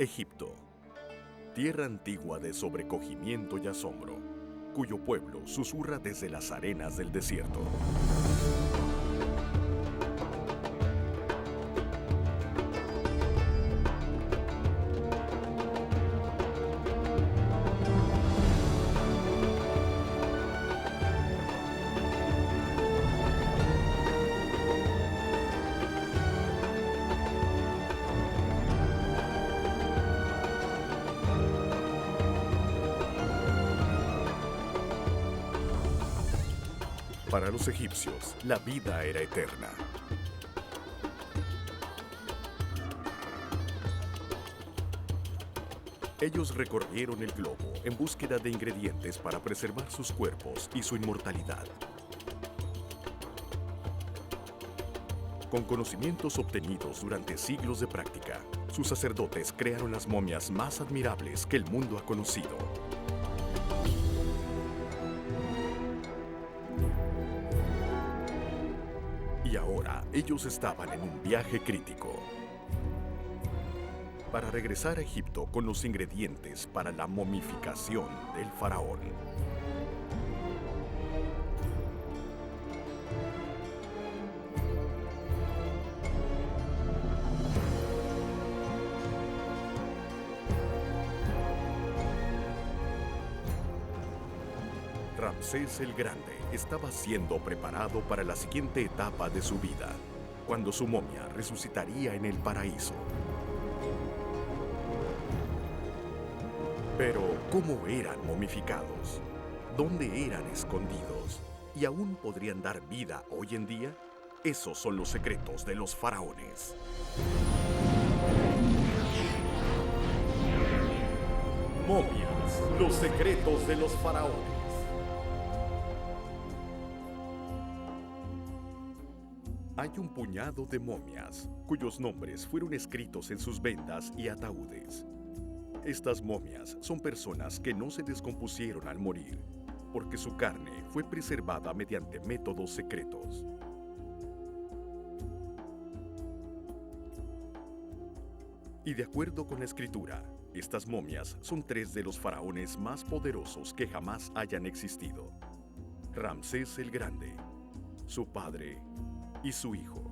Egipto, tierra antigua de sobrecogimiento y asombro, cuyo pueblo susurra desde las arenas del desierto. Para los egipcios, la vida era eterna. Ellos recorrieron el globo en búsqueda de ingredientes para preservar sus cuerpos y su inmortalidad. Con conocimientos obtenidos durante siglos de práctica, sus sacerdotes crearon las momias más admirables que el mundo ha conocido. Y ahora ellos estaban en un viaje crítico para regresar a Egipto con los ingredientes para la momificación del faraón. Ramsés el Grande estaba siendo preparado para la siguiente etapa de su vida, cuando su momia resucitaría en el paraíso. Pero, ¿cómo eran momificados? ¿Dónde eran escondidos? ¿Y aún podrían dar vida hoy en día? Esos son los secretos de los faraones. Momias, los secretos de los faraones. Hay un puñado de momias, cuyos nombres fueron escritos en sus vendas y ataúdes. Estas momias son personas que no se descompusieron al morir, porque su carne fue preservada mediante métodos secretos. Y de acuerdo con la escritura, estas momias son tres de los faraones más poderosos que jamás hayan existido: Ramsés el Grande, su padre y su hijo.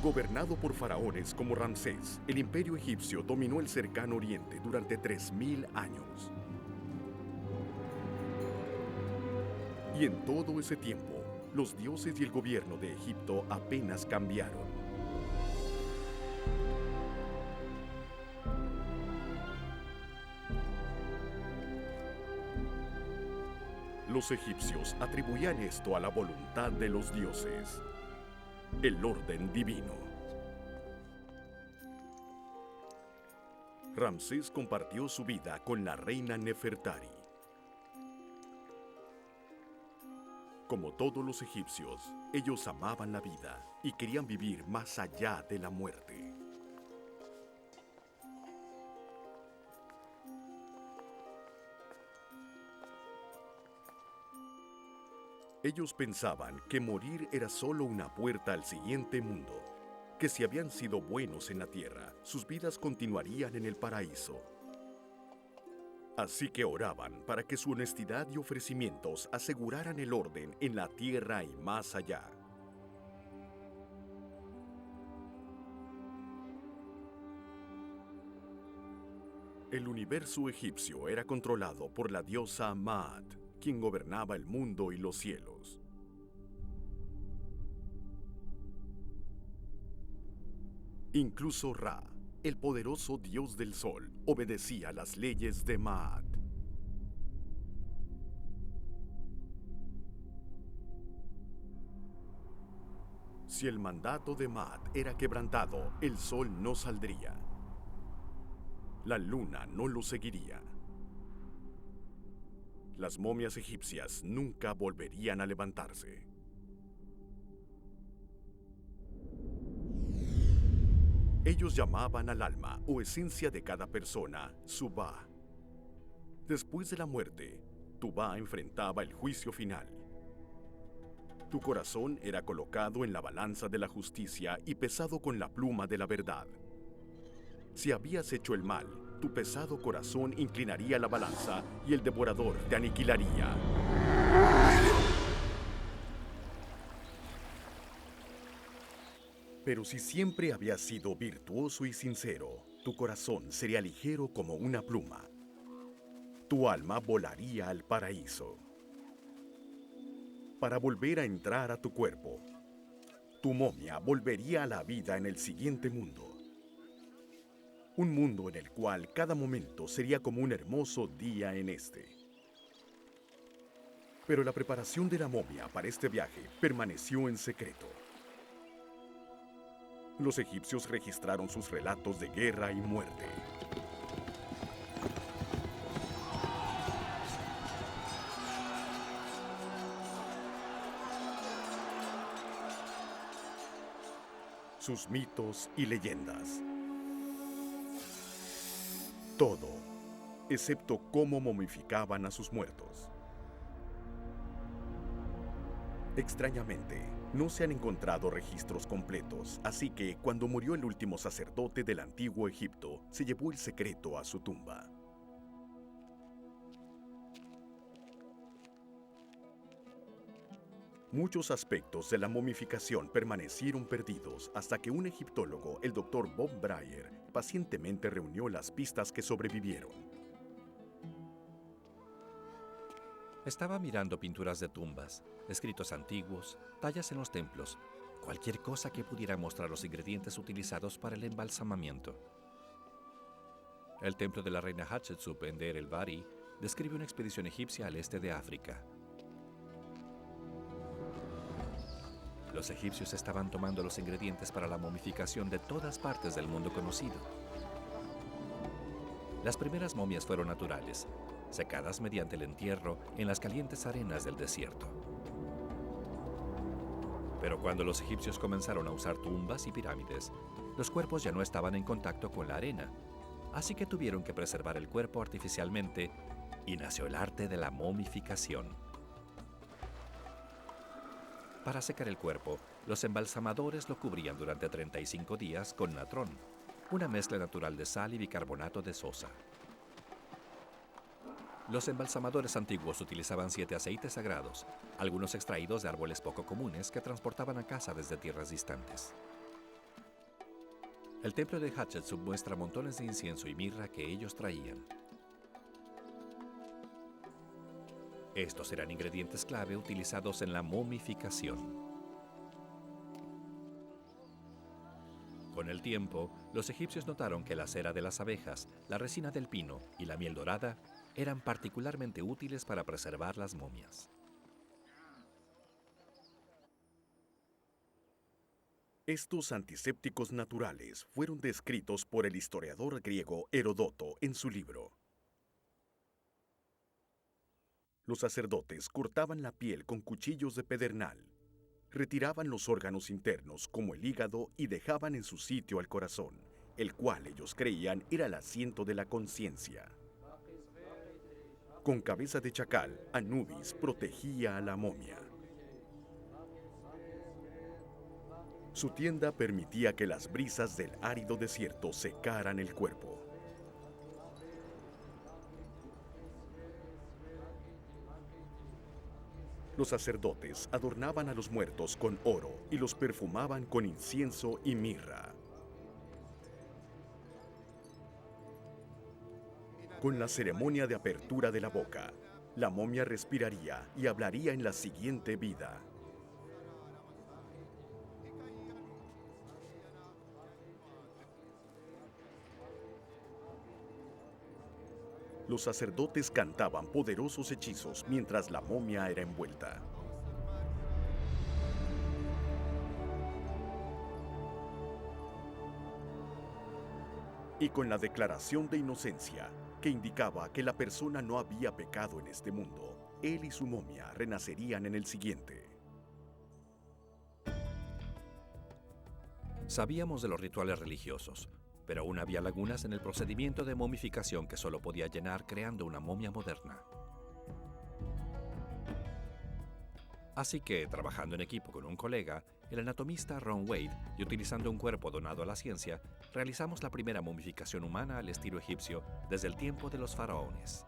Gobernado por faraones como Ramsés, el imperio egipcio dominó el cercano oriente durante 3000 años. Y en todo ese tiempo, los dioses y el gobierno de Egipto apenas cambiaron. Los egipcios atribuían esto a la voluntad de los dioses, el orden divino. Ramsés compartió su vida con la reina Nefertari. Como todos los egipcios, ellos amaban la vida y querían vivir más allá de la muerte. Ellos pensaban que morir era solo una puerta al siguiente mundo, que si habían sido buenos en la tierra, sus vidas continuarían en el paraíso. Así que oraban para que su honestidad y ofrecimientos aseguraran el orden en la tierra y más allá. El universo egipcio era controlado por la diosa Maat, quien gobernaba el mundo y los cielos. Incluso Ra, el poderoso dios del sol, obedecía las leyes de Maat. Si el mandato de Maat era quebrantado, el sol no saldría. La luna no lo seguiría. Las momias egipcias nunca volverían a levantarse. Ellos llamaban al alma o esencia de cada persona Subá. Después de la muerte, Tubá enfrentaba el juicio final. Tu corazón era colocado en la balanza de la justicia y pesado con la pluma de la verdad. Si habías hecho el mal, tu pesado corazón inclinaría la balanza y el devorador te aniquilaría. Pero si siempre habías sido virtuoso y sincero, tu corazón sería ligero como una pluma. Tu alma volaría al paraíso. Para volver a entrar a tu cuerpo, tu momia volvería a la vida en el siguiente mundo. Un mundo en el cual cada momento sería como un hermoso día en este. Pero la preparación de la momia para este viaje permaneció en secreto. Los egipcios registraron sus relatos de guerra y muerte. Sus mitos y leyendas. Todo, excepto cómo momificaban a sus muertos. Extrañamente, no se han encontrado registros completos, así que cuando murió el último sacerdote del antiguo Egipto, se llevó el secreto a su tumba. Muchos aspectos de la momificación permanecieron perdidos hasta que un egiptólogo, el Dr. Bob Brier, pacientemente reunió las pistas que sobrevivieron. Estaba mirando pinturas de tumbas, escritos antiguos, tallas en los templos, cualquier cosa que pudiera mostrar los ingredientes utilizados para el embalsamamiento. El templo de la reina Hatshepsut en Deir el-Bahari describe una expedición egipcia al este de África. Los egipcios estaban tomando los ingredientes para la momificación de todas partes del mundo conocido. Las primeras momias fueron naturales, secadas mediante el entierro en las calientes arenas del desierto. Pero cuando los egipcios comenzaron a usar tumbas y pirámides, los cuerpos ya no estaban en contacto con la arena, así que tuvieron que preservar el cuerpo artificialmente y nació el arte de la momificación. Para secar el cuerpo, los embalsamadores lo cubrían durante 35 días con natrón, una mezcla natural de sal y bicarbonato de sosa. Los embalsamadores antiguos utilizaban 7 aceites sagrados, algunos extraídos de árboles poco comunes que transportaban a casa desde tierras distantes. El templo de Hatshepsut muestra montones de incienso y mirra que ellos traían. Estos eran ingredientes clave utilizados en la momificación. Con el tiempo, los egipcios notaron que la cera de las abejas, la resina del pino y la miel dorada eran particularmente útiles para preservar las momias. Estos antisépticos naturales fueron descritos por el historiador griego Heródoto en su libro. Los sacerdotes cortaban la piel con cuchillos de pedernal, retiraban los órganos internos como el hígado y dejaban en su sitio al corazón, el cual ellos creían era el asiento de la conciencia. Con cabeza de chacal, Anubis protegía a la momia. Su tienda permitía que las brisas del árido desierto secaran el cuerpo. Los sacerdotes adornaban a los muertos con oro y los perfumaban con incienso y mirra. Con la ceremonia de apertura de la boca, la momia respiraría y hablaría en la siguiente vida. Los sacerdotes cantaban poderosos hechizos mientras la momia era envuelta. Y con la declaración de inocencia, que indicaba que la persona no había pecado en este mundo, él y su momia renacerían en el siguiente. Sabíamos de los rituales religiosos, pero aún había lagunas en el procedimiento de momificación que solo podía llenar creando una momia moderna. Así que, trabajando en equipo con un colega, el anatomista Ron Wade, y utilizando un cuerpo donado a la ciencia, realizamos la primera momificación humana al estilo egipcio desde el tiempo de los faraones.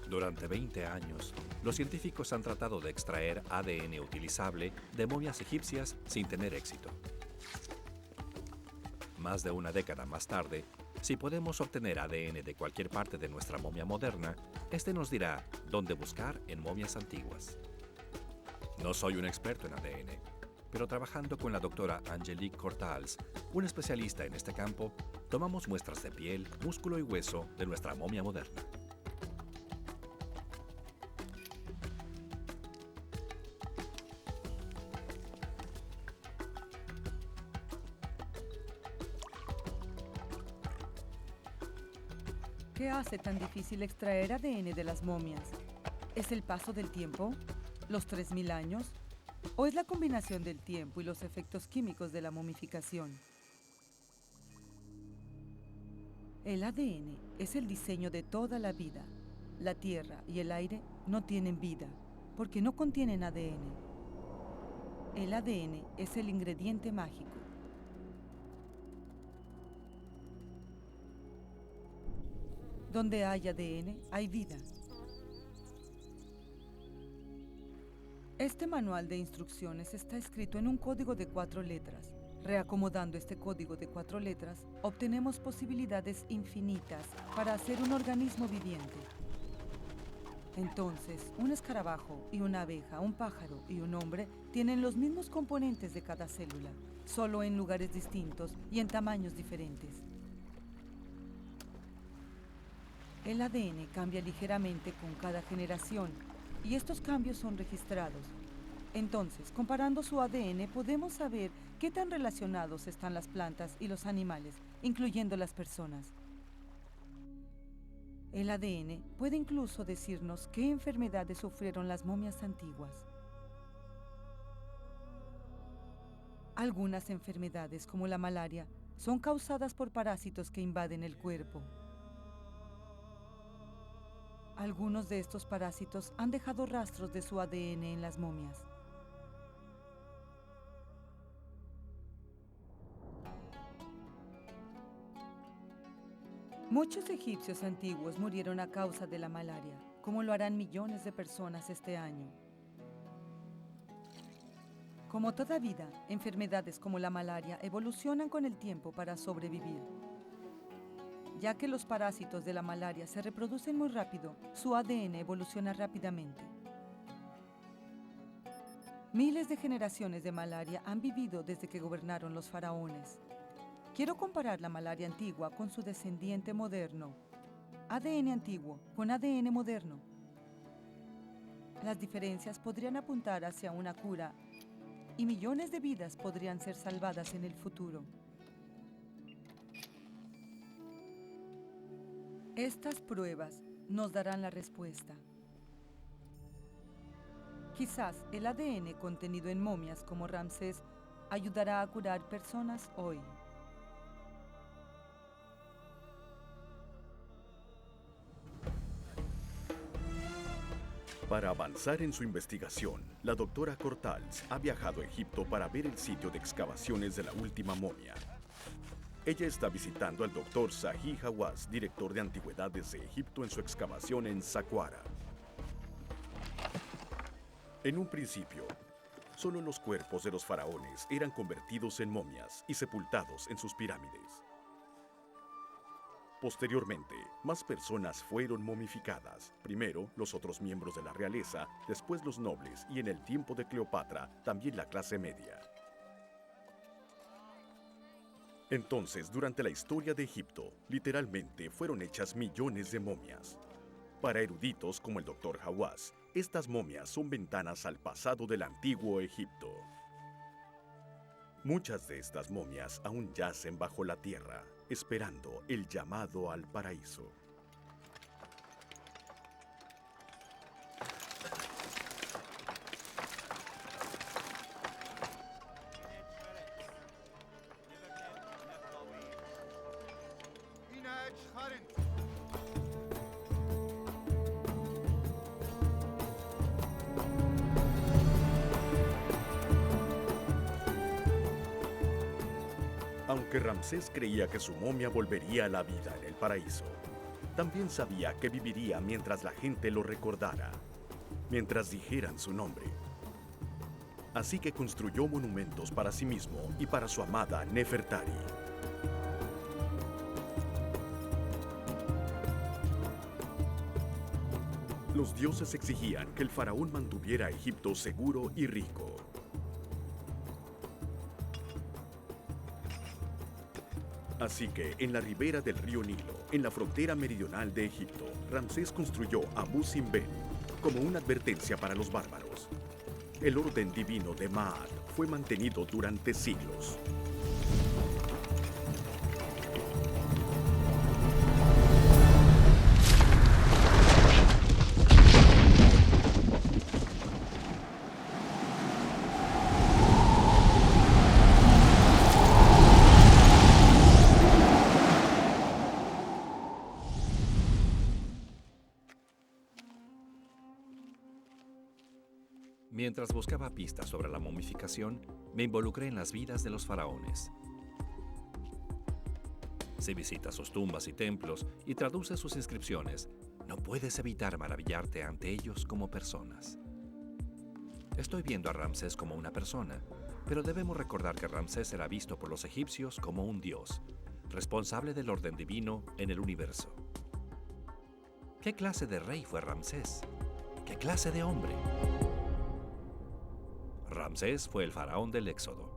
Durante 20 años, los científicos han tratado de extraer ADN utilizable de momias egipcias sin tener éxito. Más de una década más tarde, si podemos obtener ADN de cualquier parte de nuestra momia moderna, este nos dirá dónde buscar en momias antiguas. No soy un experto en ADN, pero trabajando con la doctora Angelique Cortals, una especialista en este campo, tomamos muestras de piel, músculo y hueso de nuestra momia moderna. ¿Qué hace tan difícil extraer ADN de las momias? ¿Es el paso del tiempo? ¿Los 3000 años? ¿O es la combinación del tiempo y los efectos químicos de la momificación? El ADN es el diseño de toda la vida. La tierra y el aire no tienen vida porque no contienen ADN. El ADN es el ingrediente mágico. Donde hay ADN, hay vida. Este manual de instrucciones está escrito en un código de 4 letras. Reacomodando este código de 4 letras, obtenemos posibilidades infinitas para hacer un organismo viviente. Entonces, un escarabajo y una abeja, un pájaro y un hombre tienen los mismos componentes de cada célula, solo en lugares distintos y en tamaños diferentes. El ADN cambia ligeramente con cada generación y estos cambios son registrados. Entonces, comparando su ADN, podemos saber qué tan relacionados están las plantas y los animales, incluyendo las personas. El ADN puede incluso decirnos qué enfermedades sufrieron las momias antiguas. Algunas enfermedades, como la malaria, son causadas por parásitos que invaden el cuerpo. Algunos de estos parásitos han dejado rastros de su ADN en las momias. Muchos egipcios antiguos murieron a causa de la malaria, como lo harán millones de personas este año. Como toda vida, enfermedades como la malaria evolucionan con el tiempo para sobrevivir. Ya que los parásitos de la malaria se reproducen muy rápido, su ADN evoluciona rápidamente. Miles de generaciones de malaria han vivido desde que gobernaron los faraones. Quiero comparar la malaria antigua con su descendiente moderno. ADN antiguo con ADN moderno. Las diferencias podrían apuntar hacia una cura y millones de vidas podrían ser salvadas en el futuro. Estas pruebas nos darán la respuesta. Quizás el ADN contenido en momias como Ramsés ayudará a curar personas hoy. Para avanzar en su investigación, la doctora Cortals ha viajado a Egipto para ver el sitio de excavaciones de la última momia. Ella está visitando al doctor Zahi Hawass, director de antigüedades de Egipto, en su excavación en Saqqara. En un principio, solo los cuerpos de los faraones eran convertidos en momias y sepultados en sus pirámides. Posteriormente, más personas fueron momificadas. Primero, los otros miembros de la realeza, después los nobles y en el tiempo de Cleopatra, también la clase media. Entonces, durante la historia de Egipto, literalmente fueron hechas millones de momias. Para eruditos como el Dr. Hawass, estas momias son ventanas al pasado del antiguo Egipto. Muchas de estas momias aún yacen bajo la tierra, esperando el llamado al paraíso. Aunque Ramsés creía que su momia volvería a la vida en el paraíso, también sabía que viviría mientras la gente lo recordara, mientras dijeran su nombre. Así que construyó monumentos para sí mismo y para su amada Nefertari. Los dioses exigían que el faraón mantuviera a Egipto seguro y rico. Así que, en la ribera del río Nilo, en la frontera meridional de Egipto, Ramsés construyó Abu Simbel como una advertencia para los bárbaros. El orden divino de Maat fue mantenido durante siglos. Mientras buscaba pistas sobre la momificación, me involucré en las vidas de los faraones. Si visitas sus tumbas y templos y traduces sus inscripciones, no puedes evitar maravillarte ante ellos como personas. Estoy viendo a Ramsés como una persona, pero debemos recordar que Ramsés era visto por los egipcios como un dios, responsable del orden divino en el universo. ¿Qué clase de rey fue Ramsés? ¿Qué clase de hombre? Ramsés fue el faraón del Éxodo.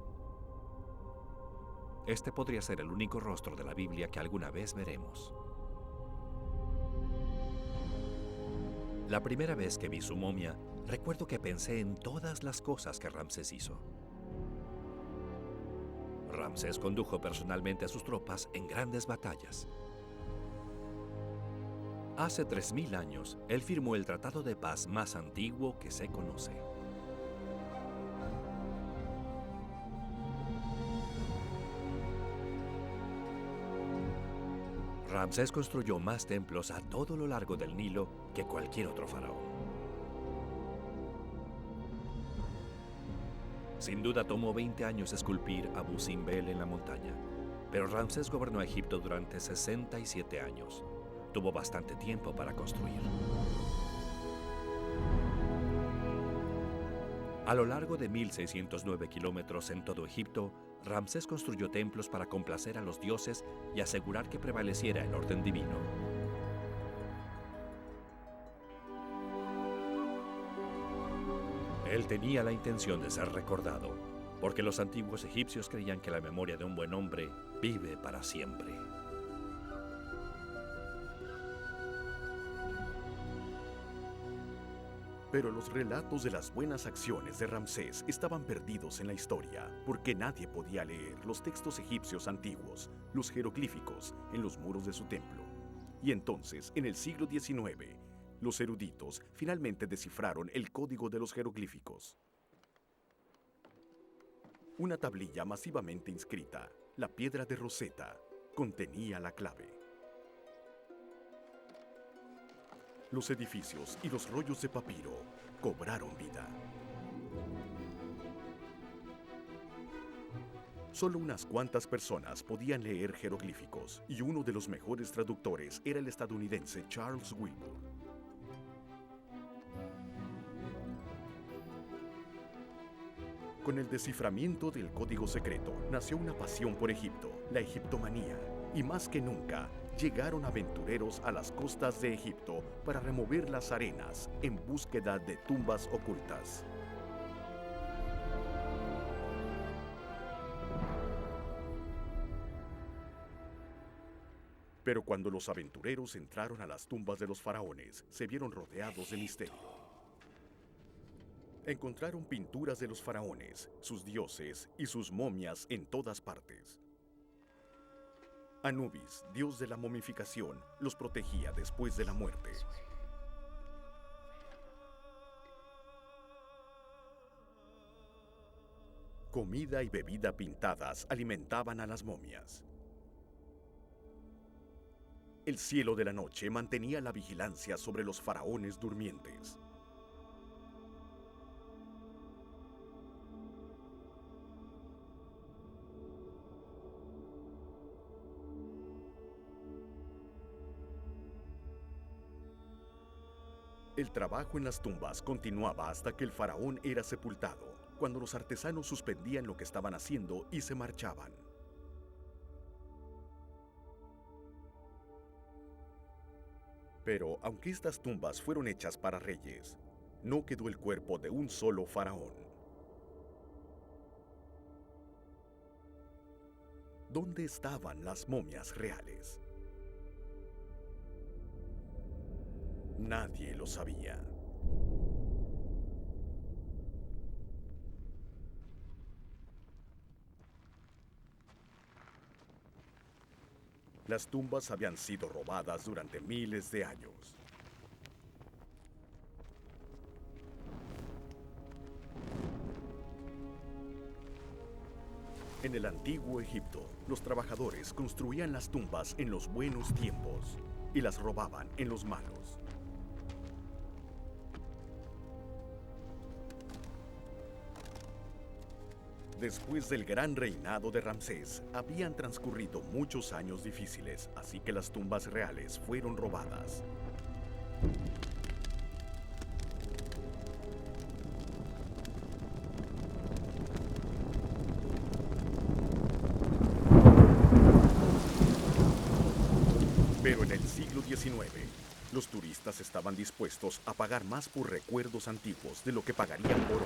Este podría ser el único rostro de la Biblia que alguna vez veremos. La primera vez que vi su momia, recuerdo que pensé en todas las cosas que Ramsés hizo. Ramsés condujo personalmente a sus tropas en grandes batallas. Hace 3000 años, él firmó el tratado de paz más antiguo que se conoce. Ramsés construyó más templos a todo lo largo del Nilo que cualquier otro faraón. Sin duda tomó 20 años esculpir Abu Simbel en la montaña, pero Ramsés gobernó a Egipto durante 67 años. Tuvo bastante tiempo para construir. A lo largo de 1609 kilómetros en todo Egipto, Ramsés construyó templos para complacer a los dioses y asegurar que prevaleciera el orden divino. Él tenía la intención de ser recordado, porque los antiguos egipcios creían que la memoria de un buen hombre vive para siempre. Pero los relatos de las buenas acciones de Ramsés estaban perdidos en la historia, porque nadie podía leer los textos egipcios antiguos, los jeroglíficos, en los muros de su templo. Y entonces, en el siglo XIX, los eruditos finalmente descifraron el código de los jeroglíficos. Una tablilla masivamente inscrita, la piedra de Rosetta, contenía la clave. Los edificios y los rollos de papiro cobraron vida. Solo unas cuantas personas podían leer jeroglíficos, y uno de los mejores traductores era el estadounidense Charles Wilbur. Con el desciframiento del código secreto, nació una pasión por Egipto, la egiptomanía, y más que nunca, llegaron aventureros a las costas de Egipto para remover las arenas en búsqueda de tumbas ocultas. Pero cuando los aventureros entraron a las tumbas de los faraones, se vieron rodeados de misterio. Encontraron pinturas de los faraones, sus dioses y sus momias en todas partes. Anubis, dios de la momificación, los protegía después de la muerte. Comida y bebida pintadas alimentaban a las momias. El cielo de la noche mantenía la vigilancia sobre los faraones durmientes. El trabajo en las tumbas continuaba hasta que el faraón era sepultado, cuando los artesanos suspendían lo que estaban haciendo y se marchaban. Pero aunque estas tumbas fueron hechas para reyes, no quedó el cuerpo de un solo faraón. ¿Dónde estaban las momias reales? Nadie lo sabía. Las tumbas habían sido robadas durante miles de años. En el antiguo Egipto, los trabajadores construían las tumbas en los buenos tiempos y las robaban en los malos. Después del gran reinado de Ramsés, habían transcurrido muchos años difíciles, así que las tumbas reales fueron robadas. Pero en el siglo XIX, los turistas estaban dispuestos a pagar más por recuerdos antiguos de lo que pagarían por oro.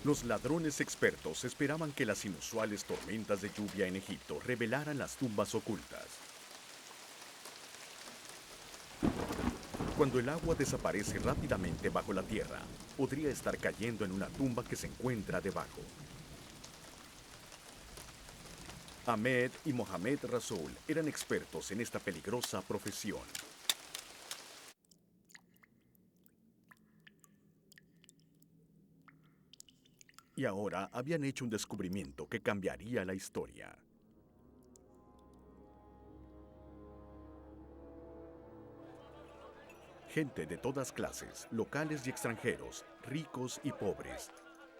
Los ladrones expertos esperaban que las inusuales tormentas de lluvia en Egipto revelaran las tumbas ocultas. Cuando el agua desaparece rápidamente bajo la tierra, podría estar cayendo en una tumba que se encuentra debajo. Ahmed y Mohamed Rasoul eran expertos en esta peligrosa profesión. Y ahora habían hecho un descubrimiento que cambiaría la historia. Gente de todas clases, locales y extranjeros, ricos y pobres,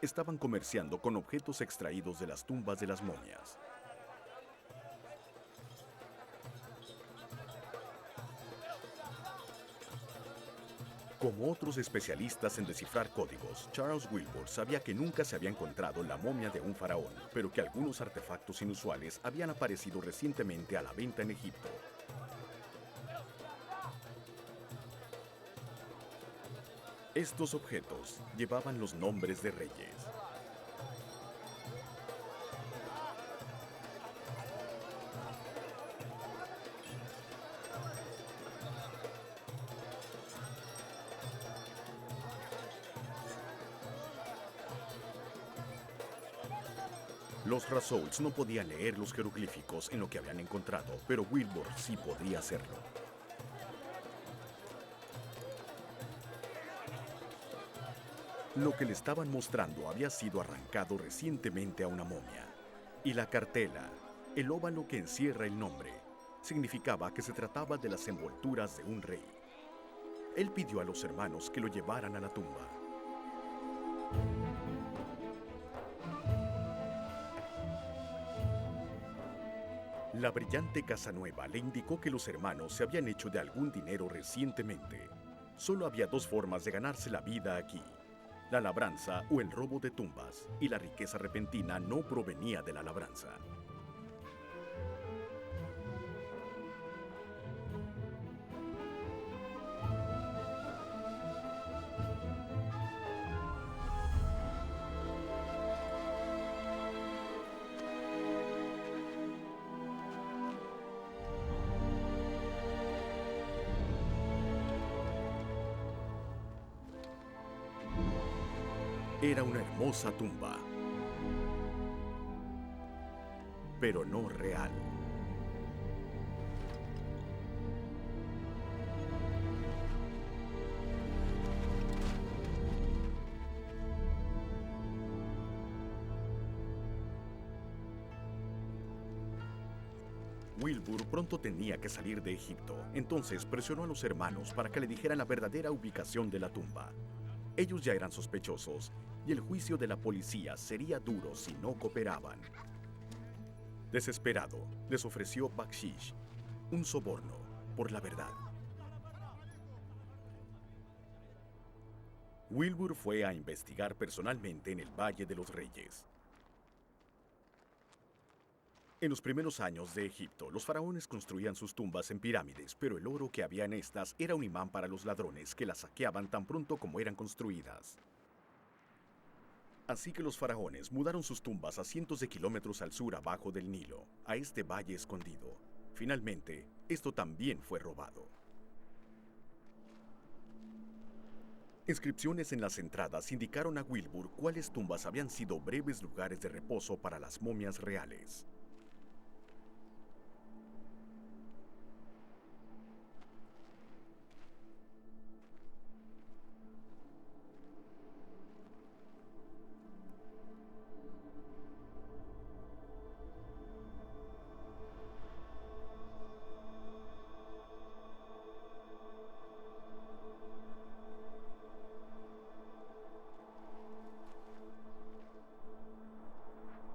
estaban comerciando con objetos extraídos de las tumbas de las momias. Como otros especialistas en descifrar códigos, Charles Wilbur sabía que nunca se había encontrado la momia de un faraón, pero que algunos artefactos inusuales habían aparecido recientemente a la venta en Egipto. Estos objetos llevaban los nombres de reyes. Los Rasouls no podían leer los jeroglíficos en lo que habían encontrado, pero Wilbur sí podía hacerlo. Lo que le estaban mostrando había sido arrancado recientemente a una momia. Y la cartela, el óvalo que encierra el nombre, significaba que se trataba de las envolturas de un rey. Él pidió a los hermanos que lo llevaran a la tumba. La brillante Casanueva le indicó que los hermanos se habían hecho de algún dinero recientemente. Solo había dos formas de ganarse la vida aquí: la labranza o el robo de tumbas, y la riqueza repentina no provenía de la labranza. Era una hermosa tumba, pero no real. Wilbur pronto tenía que salir de Egipto, entonces presionó a los hermanos para que le dijeran la verdadera ubicación de la tumba. Ellos ya eran sospechosos, y el juicio de la policía sería duro si no cooperaban. Desesperado, les ofreció bakshish, un soborno, por la verdad. Wilbur fue a investigar personalmente en el Valle de los Reyes. En los primeros años de Egipto, los faraones construían sus tumbas en pirámides, pero el oro que había en estas era un imán para los ladrones que las saqueaban tan pronto como eran construidas. Así que los faraones mudaron sus tumbas a cientos de kilómetros al sur abajo del Nilo, a este valle escondido. Finalmente, esto también fue robado. Inscripciones en las entradas indicaron a Wilbur cuáles tumbas habían sido breves lugares de reposo para las momias reales.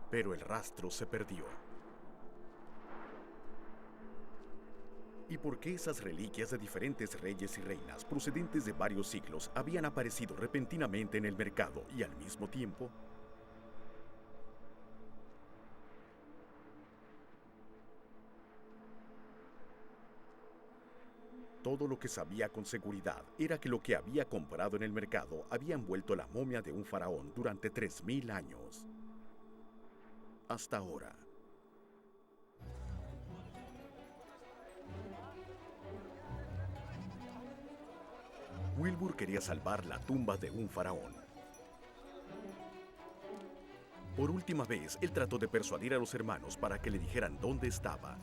Pero el rastro se perdió. ¿Y por qué esas reliquias de diferentes reyes y reinas procedentes de varios siglos habían aparecido repentinamente en el mercado y al mismo tiempo? Todo lo que sabía con seguridad era que lo que había comprado en el mercado había envuelto la momia de un faraón durante 3000 años. Hasta ahora. Wilbur quería salvar la tumba de un faraón. Por última vez, él trató de persuadir a los hermanos para que le dijeran dónde estaba.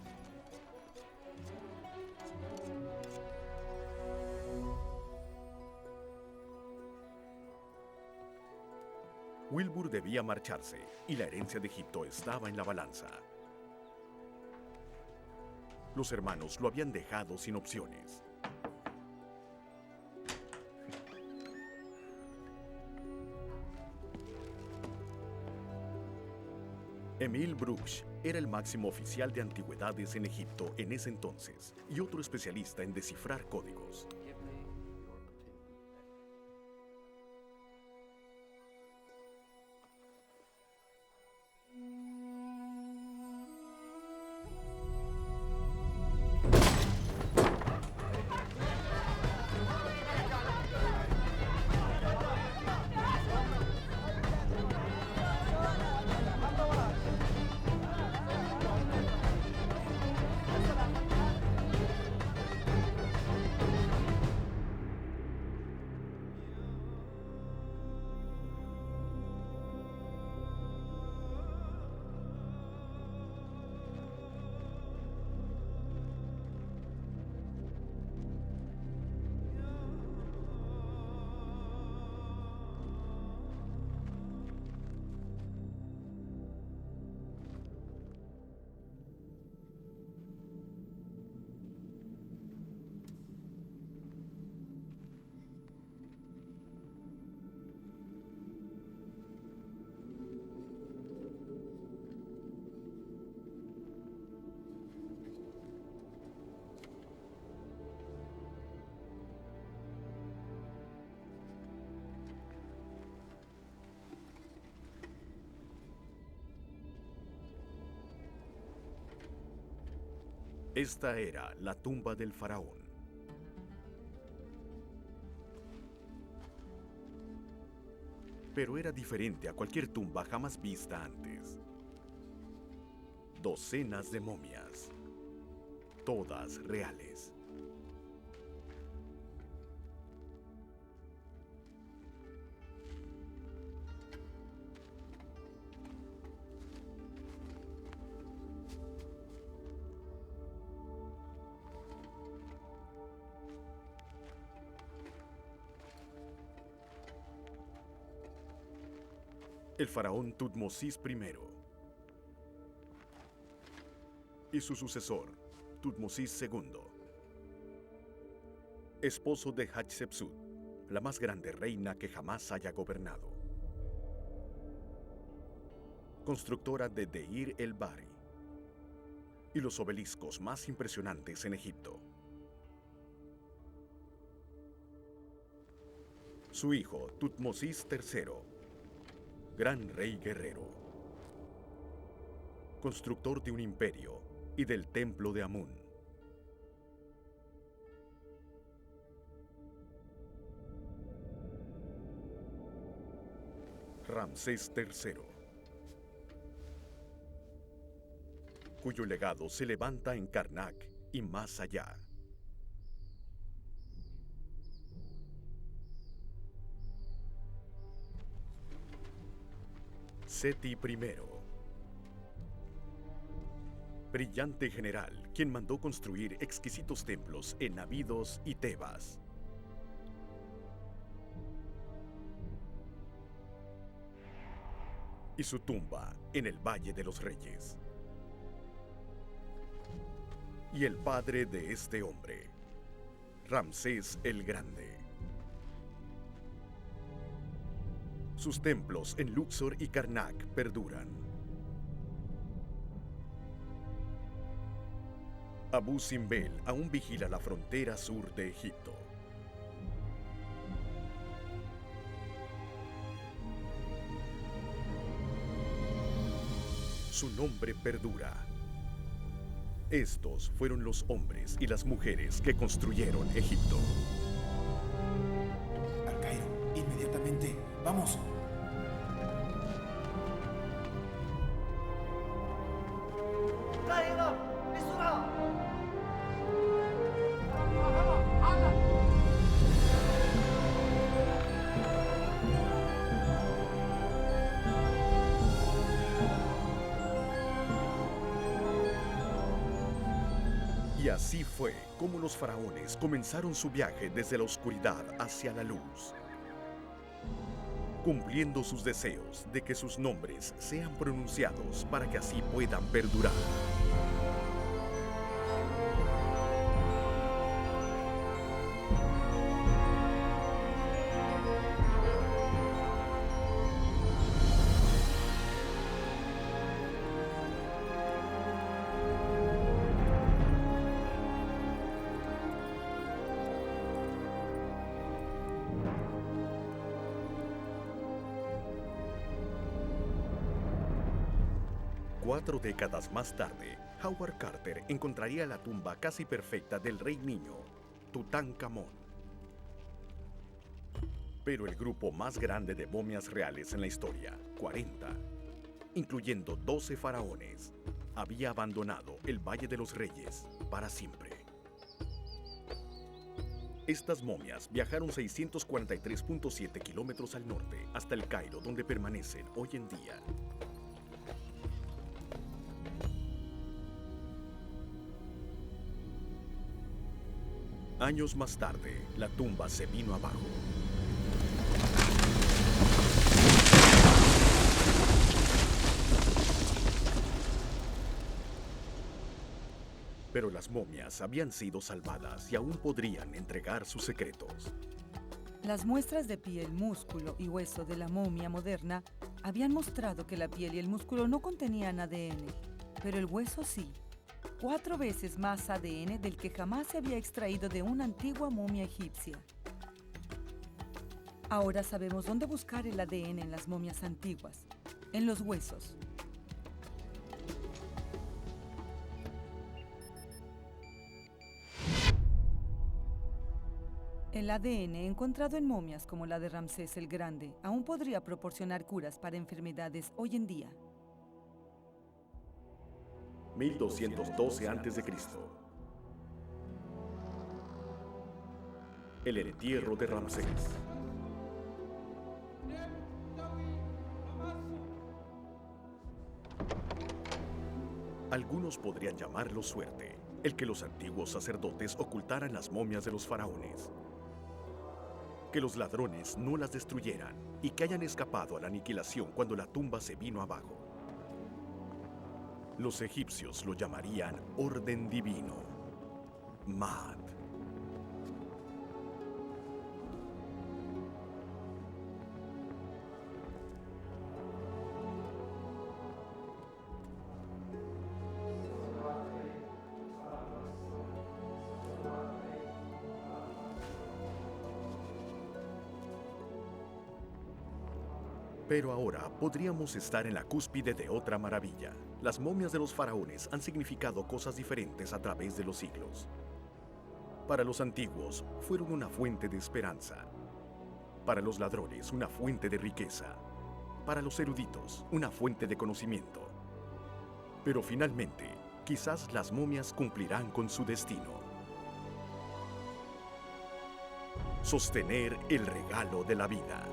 Wilbur debía marcharse, y la herencia de Egipto estaba en la balanza. Los hermanos lo habían dejado sin opciones. Emil Brugsch era el máximo oficial de antigüedades en Egipto en ese entonces, y otro especialista en descifrar códigos. Esta era la tumba del faraón. Pero era diferente a cualquier tumba jamás vista antes. Docenas de momias, todas reales. El faraón Tutmosis I. y su sucesor, Tutmosis II, esposo de Hatshepsut, la más grande reina que jamás haya gobernado, constructora de Deir el-Bahri y los obeliscos más impresionantes en Egipto. Su hijo, Tutmosis III, gran rey guerrero, constructor de un imperio y del templo de Amún. Ramsés III, cuyo legado se levanta en Karnak y más allá. Seti I, brillante general, quien mandó construir exquisitos templos en Abidos y Tebas. Y su tumba en el Valle de los Reyes. Y el padre de este hombre, Ramsés el Grande. Sus templos en Luxor y Karnak perduran. Abu Simbel aún vigila la frontera sur de Egipto. Su nombre perdura. Estos fueron los hombres y las mujeres que construyeron Egipto. Al Cairo, inmediatamente. ¡Vamos! Y así fue como los faraones comenzaron su viaje desde la oscuridad hacia la luz, cumpliendo sus deseos de que sus nombres sean pronunciados para que así puedan perdurar. Cuatro décadas más tarde, Howard Carter encontraría la tumba casi perfecta del rey niño, Tutankamón. Pero el grupo más grande de momias reales en la historia, 40, incluyendo 12 faraones, había abandonado el Valle de los Reyes para siempre. Estas momias viajaron 643.7 kilómetros al norte hasta el Cairo, donde permanecen hoy en día. Años más tarde, la tumba se vino abajo. Pero las momias habían sido salvadas y aún podrían entregar sus secretos. Las muestras de piel, músculo y hueso de la momia moderna habían mostrado que la piel y el músculo no contenían ADN, pero el hueso sí. 4 veces más ADN del que jamás se había extraído de una antigua momia egipcia. Ahora sabemos dónde buscar el ADN en las momias antiguas, en los huesos. El ADN encontrado en momias como la de Ramsés el Grande aún podría proporcionar curas para enfermedades hoy en día. 1212 a.C. El entierro de Ramsés. Algunos podrían llamarlo suerte, el que los antiguos sacerdotes ocultaran las momias de los faraones, que los ladrones no las destruyeran y que hayan escapado a la aniquilación cuando la tumba se vino abajo. Los egipcios lo llamarían orden divino, Ma'at. Pero ahora podríamos estar en la cúspide de otra maravilla. Las momias de los faraones han significado cosas diferentes a través de los siglos. Para los antiguos, fueron una fuente de esperanza. Para los ladrones, una fuente de riqueza. Para los eruditos, una fuente de conocimiento. Pero finalmente, quizás las momias cumplirán con su destino. Sostener el regalo de la vida.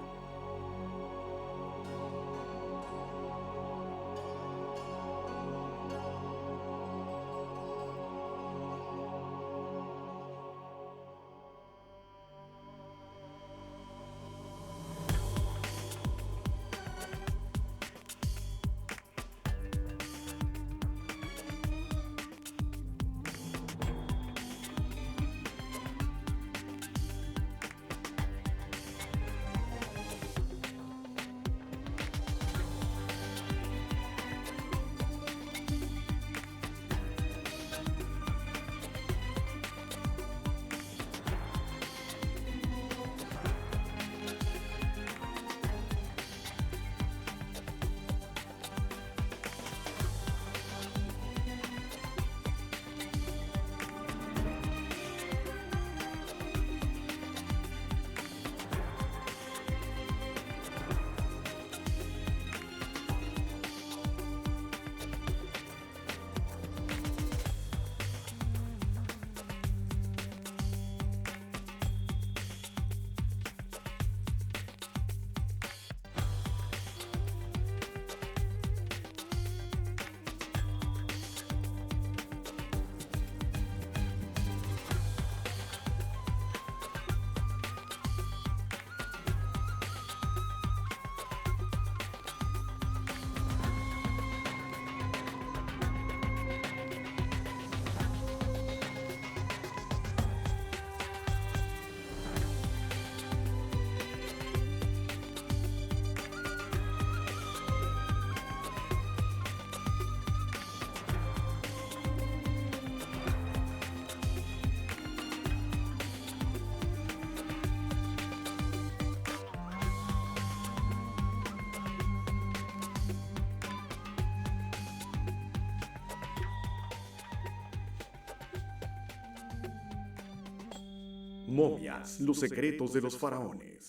Momias, los secretos de los faraones.